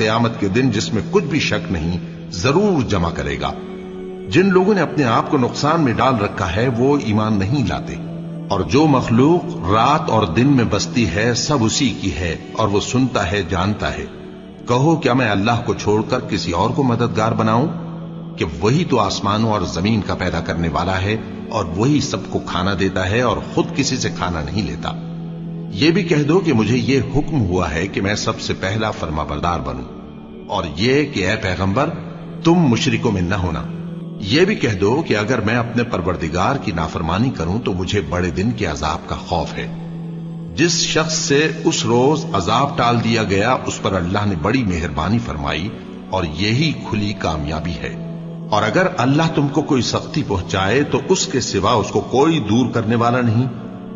قیامت کے دن جس میں کچھ بھی شک نہیں ضرور جمع کرے گا۔ جن لوگوں نے اپنے آپ کو نقصان میں ڈال رکھا ہے وہ ایمان نہیں لاتے، اور جو مخلوق رات اور دن میں بستی ہے سب اسی کی ہے، اور وہ سنتا ہے جانتا ہے۔ کہو کیا میں اللہ کو چھوڑ کر کسی اور کو مددگار بناؤں؟ کہ وہی تو آسمانوں اور زمین کا پیدا کرنے والا ہے، اور وہی سب کو کھانا دیتا ہے اور خود کسی سے کھانا نہیں لیتا۔ یہ بھی کہہ دو کہ مجھے یہ حکم ہوا ہے کہ میں سب سے پہلا فرما بردار بنوں، اور یہ کہ اے پیغمبر تم مشرکوں میں نہ ہونا۔ یہ بھی کہہ دو کہ اگر میں اپنے پروردگار کی نافرمانی کروں تو مجھے بڑے دن کے عذاب کا خوف ہے۔ جس شخص سے اس روز عذاب ٹال دیا گیا اس پر اللہ نے بڑی مہربانی فرمائی، اور یہی کھلی کامیابی ہے۔ اور اگر اللہ تم کو کوئی سختی پہنچائے تو اس کے سوا اس کو کوئی دور کرنے والا نہیں،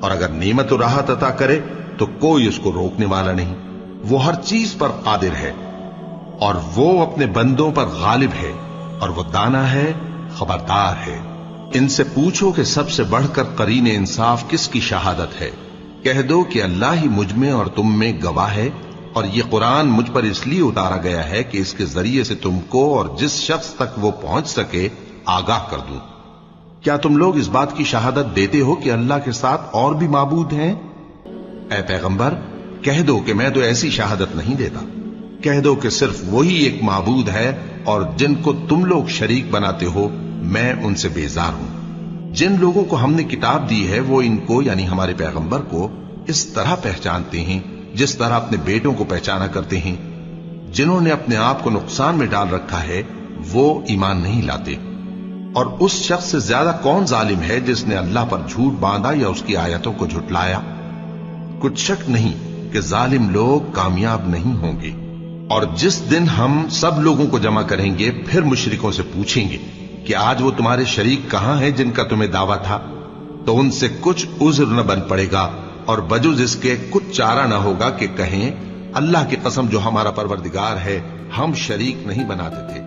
اور اگر نعمت و راحت عطا کرے تو کوئی اس کو روکنے والا نہیں۔ وہ ہر چیز پر قادر ہے، اور وہ اپنے بندوں پر غالب ہے، اور وہ دانا ہے، خبردار ہے۔ ان سے پوچھو کہ سب سے بڑھ کر قرین انصاف کس کی شہادت ہے؟ کہہ دو کہ اللہ ہی مجھ میں اور تم میں گواہ ہے، اور یہ قرآن مجھ پر اس لیے اتارا گیا ہے کہ اس کے ذریعے سے تم کو اور جس شخص تک وہ پہنچ سکے آگاہ کر دوں۔ کیا تم لوگ اس بات کی شہادت دیتے ہو کہ اللہ کے ساتھ اور بھی معبود ہیں؟ اے پیغمبر کہہ دو کہ میں تو ایسی شہادت نہیں دیتا۔ کہہ دو کہ صرف وہی ایک معبود ہے، اور جن کو تم لوگ شریک بناتے ہو میں ان سے بیزار ہوں۔ جن لوگوں کو ہم نے کتاب دی ہے وہ ان کو یعنی ہمارے پیغمبر کو اس طرح پہچانتے ہیں جس طرح اپنے بیٹوں کو پہچانا کرتے ہیں۔ جنہوں نے اپنے آپ کو نقصان میں ڈال رکھا ہے وہ ایمان نہیں لاتے۔ اور اس شخص سے زیادہ کون ظالم ہے جس نے اللہ پر جھوٹ باندھا یا اس کی آیتوں کو جھٹلایا؟ کچھ شک نہیں کہ ظالم لوگ کامیاب نہیں ہوں گے۔ اور جس دن ہم سب لوگوں کو جمع کریں گے پھر مشرکوں سے پوچھیں گے کہ آج وہ تمہارے شریک کہاں ہیں جن کا تمہیں دعویٰ تھا؟ تو ان سے کچھ عذر نہ بن پڑے گا، اور بجز اس کے کچھ چارہ نہ ہوگا کہ کہیں اللہ کی قسم جو ہمارا پروردگار ہے ہم شریک نہیں بناتے تھے۔